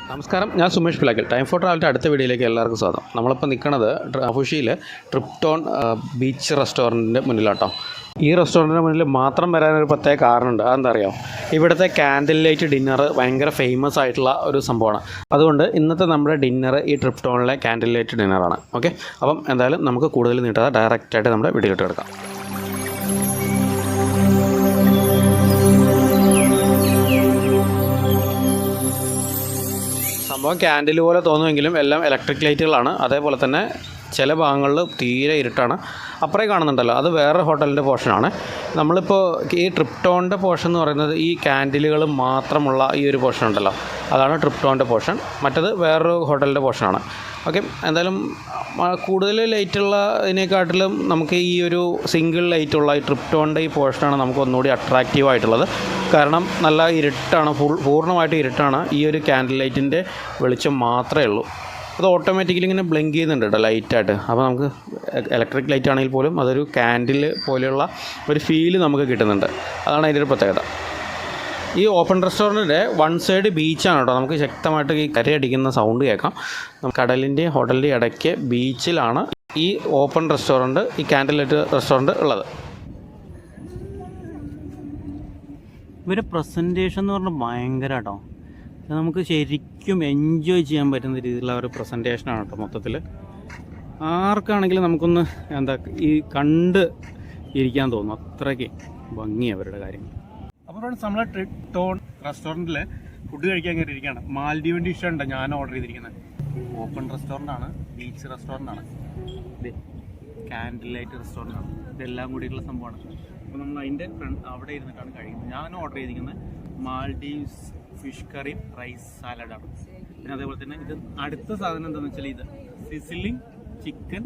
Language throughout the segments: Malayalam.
നമസ്കാരം, ഞാൻ സുമേഷ് ടൈം ഫോർ ട്രാവലിൻ്റെ അടുത്ത വീഡിയോയിലേക്ക് എല്ലാവർക്കും സ്വാഗതം. നമ്മളിപ്പോൾ നിൽക്കുന്നത് അഫുഷിയിൽ ട്രിപ്റ്റോൺ ബീച്ച് റെസ്റ്റോറൻറ്റിൻ്റെ മുന്നിലാട്ടോ. ഈ റെസ്റ്റോറൻറ്റിൻ്റെ മുന്നിൽ മാത്രം വരാനൊരു പ്രത്യേക കാരണമുണ്ട്. അതെന്താ അറിയാമോ? ഇവിടുത്തെ കാൻഡിൽ ലൈറ്റ് ഡിന്നർ ഭയങ്കര ഫേമസ് ആയിട്ടുള്ള ഒരു സംഭവമാണ്. അതുകൊണ്ട് ഇന്നത്തെ നമ്മുടെ ഡിന്നർ ഈ ട്രിപ്റ്റോണിലെ കാൻഡിൽ ലൈറ്റ് ഡിന്നറാണ്. ഓക്കെ, അപ്പം എന്തായാലും നമുക്ക് കൂടുതൽ നീട്ടാതെ ഡയറക്റ്റായിട്ട് നമ്മുടെ വീഡിയോയിലോട്ട് കിടക്കാം. സംഭവം ക്യാൻഡിൽ പോലെ തോന്നുമെങ്കിലും എല്ലാം ഇലക്ട്രിക് ലൈറ്റുകളാണ്. അതേപോലെ തന്നെ ചില ഭാഗങ്ങളിൽ തീരെ ഇരുട്ടാണ്. അപ്പുറേ കാണുന്നുണ്ടല്ലോ, അത് വേറെ ഹോട്ടലിൻ്റെ പോർഷനാണ്. നമ്മളിപ്പോൾ ഈ ട്രിപ്റ്റോണിൻ്റെ പോർഷൻ എന്ന് പറയുന്നത് ഈ ക്യാൻഡിലുകൾ മാത്രമുള്ള ഈ ഒരു പോർഷൻ ഉണ്ടല്ലോ, അതാണ് ട്രിപ്റ്റോണിൻ്റെ പോർഷൻ. മറ്റത് വേറൊരു ഹോട്ടലിൻ്റെ പോർഷനാണ്. ഓക്കെ, എന്തായാലും കൂടുതൽ ലൈറ്റുള്ള ഇതിനെക്കാട്ടിലും നമുക്ക് ഈ ഒരു സിംഗിൾ ലൈറ്റുള്ള ഈ ട്രിപ്റ്റോണിൻ്റെ ഈ പോർഷനാണ് നമുക്ക് ഒന്നുകൂടി അട്രാക്റ്റീവ് ആയിട്ടുള്ളത്. കാരണം നല്ല ഇരുട്ടാണ്, പൂർണ്ണമായിട്ട് ഇരുട്ടാണ്. ഈ ഒരു ക്യാൻഡിൽ ലൈറ്റിൻ്റെ വെളിച്ചം മാത്രമേ ഉള്ളൂ. അത് ഓട്ടോമാറ്റിക്കലി ഇങ്ങനെ ബ്ലിങ്ക് ചെയ്യുന്നുണ്ട് കേട്ടോ ലൈറ്റായിട്ട്. അപ്പോൾ നമുക്ക് ഇലക്ട്രിക് ലൈറ്റ് ആണെങ്കിൽ പോലും അതൊരു ക്യാൻഡിൽ പോലെയുള്ള ഒരു ഫീല് നമുക്ക് കിട്ടുന്നുണ്ട്. അതാണ് അതിൻ്റെ ഒരു പ്രത്യേകത. ഈ ഓപ്പൺ റെസ്റ്റോറൻറ്റിൻ്റെ വൺ സൈഡ് ബീച്ചാണ് കേട്ടോ. നമുക്ക് ശക്തമായിട്ട് ഈ കരയടിക്കുന്ന സൗണ്ട് കേൾക്കാം. കടലിൻ്റെയും ഹോട്ടലിൻ്റെയും ഇടയ്ക്ക് ബീച്ചിലാണ് ഈ ഓപ്പൺ റെസ്റ്റോറൻറ്റ്, ഈ കാൻഡിൽ ലൈറ്റ് റെസ്റ്റോറൻറ്റ് ഉള്ളത്. ഇവരുടെ പ്രസൻറ്റേഷൻ എന്ന് പറഞ്ഞാൽ ഭയങ്കര കേട്ടോ. നമുക്ക് ശരിക്കും എൻജോയ് ചെയ്യാൻ പറ്റുന്ന രീതിയിലുള്ള ഒരു പ്രസൻറ്റേഷനാണ് കേട്ടോ. മൊത്തത്തിൽ ആർക്കാണെങ്കിലും നമുക്കൊന്ന് ഈ കണ്ട് ഇരിക്കാൻ തോന്നും, അത്രയ്ക്ക് ഭംഗിയാണ് അവരുടെ കാര്യങ്ങൾ. അപ്പോൾ നമ്മൾ ട്രിപ്റ്റോൺ റെസ്റ്റോറൻറ്റിൽ ഫുഡ് കഴിക്കാൻ കയറിയിരിക്കുകയാണ്. മാൽഡീവൻ ഡിഷുണ്ട് ഞാൻ ഓർഡർ ചെയ്തിരിക്കുന്നത്. ഓപ്പൺ റെസ്റ്റോറൻ്റാണ്, ബീച്ച് റെസ്റ്റോറൻ്റാണ്, ഇത് കാൻഡിൽ ലൈറ്റ് റെസ്റ്റോറൻ്റാണ്. ഇതെല്ലാം കൂടിയിട്ടുള്ള സംഭവമാണ്. അപ്പോൾ നമ്മൾ അതിൻ്റെ അവിടെ ഇരുന്നിട്ടാണ് കഴിക്കുന്നത്. ഞാൻ ഓർഡർ ചെയ്തിരിക്കുന്നത് മാൽഡീവ്സ് ഫിഷ് കറി റൈസ് സാലഡാണ്. പിന്നെ അതേപോലെ തന്നെ ഇത് അടുത്ത സാധനം എന്താണെന്ന് വെച്ചാൽ ഇത് സിസിലിംഗ് ചിക്കൻ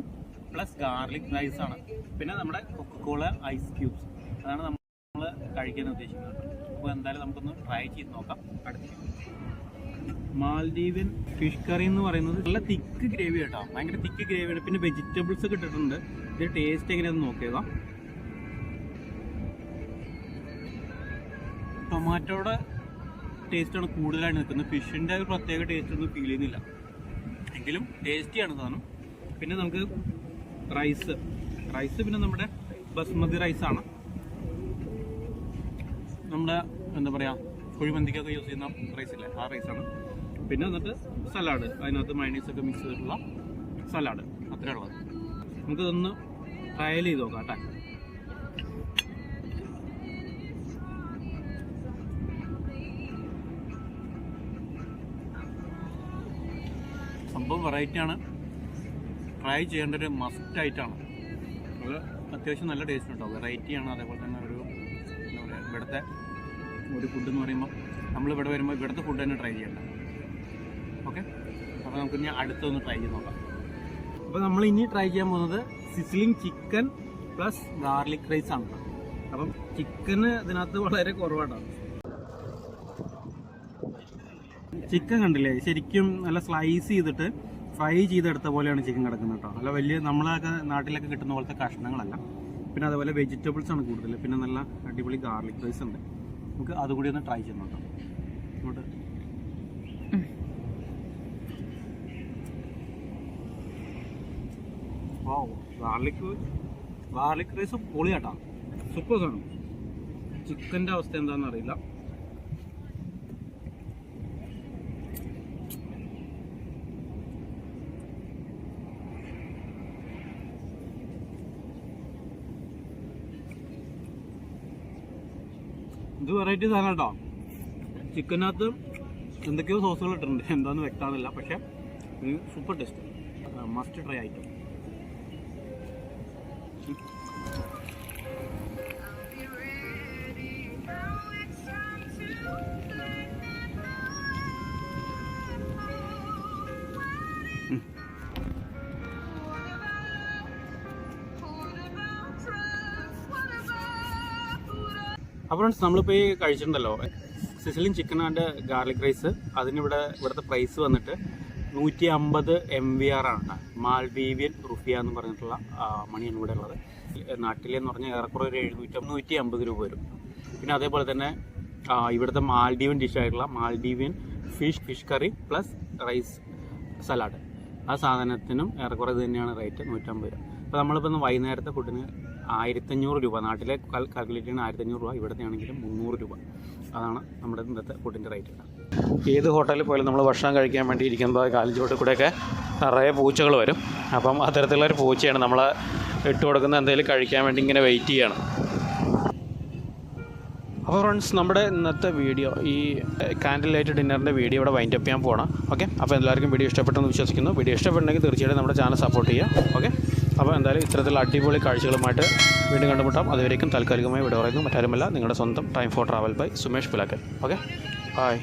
പ്ലസ് ഗാർലിക് റൈസാണ്. പിന്നെ നമ്മുടെ കൊക്കക്കോള ഐസ് ക്യൂബ്സ്, അതാണ് നമ്മൾ കഴിക്കാൻ ഉദ്ദേശിക്കുന്നത്. അപ്പോൾ എന്തായാലും നമുക്കൊന്ന് ട്രൈ ചെയ്ത് നോക്കാം. അടുത്ത മാൽഡീവൻ ഫിഷ് കറി എന്ന് പറയുന്നത് നല്ല തിക്ക് ഗ്രേവി കേട്ടോ, ഭയങ്കര തിക്ക് ഗ്രേവിയാണ്. പിന്നെ വെജിറ്റബിൾസ് ഒക്കെ ഇട്ടിട്ടുണ്ട്. ഇത് ടേസ്റ്റ് എങ്ങനെയാണെന്ന് നോക്കിയേക്കാം. ടൊമാറ്റോയുടെ ടേസ്റ്റാണ് കൂടുതലായിട്ട് നിൽക്കുന്നത്. ഫിഷിൻ്റെ ഒരു പ്രത്യേക ടേസ്റ്റ് ഒന്നും ഫീൽ ചെയ്യുന്നില്ല, എങ്കിലും ടേസ്റ്റിയാണ് സാധനം. പിന്നെ നമുക്ക് റൈസ് പിന്നെ നമ്മുടെ ബസ്മതി റൈസാണ്, നമ്മുടെ എന്താ പറയുക കുഴിമന്തിക്കൊക്കെ യൂസ് ചെയ്യുന്ന റൈസില്ലേ, ആ റൈസാണ്. പിന്നെ എന്നിട്ട് സലാഡ്, അതിനകത്ത് മയണീസൊക്കെ മിക്സ് ചെയ്തിട്ടുള്ള സലാഡ്, അത്രേ ഉള്ളത്. നമുക്കിതൊന്ന് ട്രയൽ ചെയ്ത് നോക്കാം കേട്ടോ. സംഭവം വെറൈറ്റിയാണ്, ട്രൈ ചെയ്യേണ്ട ഒരു മസ്റ്റായിട്ടാണ്. അത് അത്യാവശ്യം നല്ല ടേസ്റ്റ് ഉണ്ടോ, വെറൈറ്റിയാണ്. അതേപോലെ തന്നെ ഒരു എന്താ പറയുക, ഇവിടുത്തെ ഒരു ഫുഡ് എന്ന് പറയുമ്പോൾ നമ്മളിവിടെ വരുമ്പോൾ ഇവിടുത്തെ ഫുഡ് തന്നെ ട്രൈ ചെയ്യണ്ട. ഓക്കെ, അപ്പോൾ നമുക്ക് ഇനി അടുത്തൊന്ന് ട്രൈ ചെയ്ത് നോക്കാം. അപ്പോൾ നമ്മൾ ഇനി ട്രൈ ചെയ്യാൻ പോകുന്നത് sizzling chicken plus garlic rice ആണ്. അപ്പം ചിക്കന് ഇതിനകത്ത് വളരെ കുറവാണ്. ചിക്കൻ കണ്ടില്ലേ, ശരിക്കും നല്ല സ്ലൈസ് ചെയ്തിട്ട് ഫ്രൈ ചെയ്തെടുത്ത പോലെയാണ് ചിക്കൻ കിടക്കുന്നത് കേട്ടോ. നല്ല വലിയ നമ്മളൊക്കെ നാട്ടിലൊക്കെ കിട്ടുന്ന പോലത്തെ കഷ്ണങ്ങളല്ല. പിന്നെ അതേപോലെ വെജിറ്റബിൾസ് ആണ് കൂടുതൽ. പിന്നെ നല്ല അടിപൊളി ഗാർലിക് റൈസ് ഉണ്ട്. നമുക്ക് അതുകൂടി ഒന്ന് ട്രൈ ചെയ്ത് നോക്കാം. ഇങ്ങോട്ട് ഗാർലിക് റൈസ് പൊളിയാട്ടോ, സൂപ്പർ സാധനം. ചിക്കൻ്റെ അവസ്ഥ എന്താണെന്ന് അറിയില്ല. ഇത് വെറൈറ്റി സാധനം കേട്ടോ. ചിക്കനകത്ത് എന്തൊക്കെയോ സോസുകൾ ഇട്ടിട്ടുണ്ട്, എന്താണെന്ന് വ്യക്തമാകുന്നില്ല. പക്ഷേ super taste, must try item. അപ്പോൾ ഫ്രണ്ട്സ്, നമ്മളിപ്പോൾ ഈ കഴിച്ചിട്ടുണ്ടല്ലോ സിസിലിൻ ചിക്കൻ ആൻഡ് ഗാർലിക് റൈസ്. ഇവിടുത്തെ പ്രൈസ് വന്നിട്ട് 150 MVR ആണ്. മാൽഡീവിയൻ റുപ്പിയ എന്ന് പറഞ്ഞിട്ടുള്ള മണിയാണ് ഇവിടെ ഉള്ളത്. നാട്ടിലെന്ന് പറഞ്ഞാൽ ഏറെക്കുറെ ഒരു 700-150 രൂപ വരും. പിന്നെ അതേപോലെ തന്നെ ഇവിടുത്തെ മാൽഡീവൻ ഡിഷായിട്ടുള്ള Maldivian fish curry plus rice salad. ആ സാധനത്തിനും ഏറെക്കുറെ ഇത് തന്നെയാണ് റേറ്റ്, 150 രൂപ. അപ്പോൾ നമ്മളിപ്പോൾ വൈകുന്നേരത്തെ ഫുഡിന് 1500 രൂപ, നാട്ടിലെ കാൽക്കുലേറ്റ് ചെയ്യുന്ന 1500 രൂപ, ഇവിടുത്തെ ആണെങ്കിലും 300 രൂപ. അതാണ് നമ്മുടെ ഇന്നത്തെ ഫുഡിൻ്റെ റേറ്റ്. ഏത് ഹോട്ടലിൽ പോയാലും നമ്മൾ ഭക്ഷണം കഴിക്കാൻ വേണ്ടി ഇരിക്കുമ്പോൾ കാലിച്ചോട്ടിൽ കൂടെയൊക്കെ നിറയെ പൂച്ചകൾ വരും. അപ്പം അത്തരത്തിലുള്ളൊരു പൂച്ചയാണ് നമ്മൾ ഇട്ട് കൊടുക്കുന്ന എന്തെങ്കിലും കഴിക്കാൻ വേണ്ടി ഇങ്ങനെ വെയിറ്റ് ചെയ്യണം. അപ്പോൾ ഫ്രണ്ട്സ്, നമ്മുടെ ഇന്നത്തെ വീഡിയോ, ഈ കാൻഡിൽ ലൈറ്റ് ഡിന്നറിൻ്റെ വീഡിയോ ഇവിടെ വൈൻഡ് അപ്പ് ചെയ്യാൻ പോകണം. ഓക്കെ, അപ്പോൾ എല്ലാവർക്കും വീഡിയോ ഇഷ്ടപ്പെട്ടെന്ന് വിശ്വസിക്കുന്നു. വീഡിയോ ഇഷ്ടപ്പെട്ടെങ്കിൽ തീർച്ചയായിട്ടും നമ്മുടെ ചാനൽ സപ്പോർട്ട് ചെയ്യുക. ഓക്കെ, അപ്പോൾ എന്തായാലും ഇത്തരത്തിലുള്ള അടിപൊളി കാഴ്ചകളുമായിട്ട് വീണ്ടും കണ്ടുമുട്ടാം. അതുവരേക്കും താൽക്കാലികമായി ഇവിടെ പറയുന്നു. മറ്റാരുമല്ല, നിങ്ങളുടെ സ്വന്തം time for travel by Sumesh Pulakkal. Okay, by.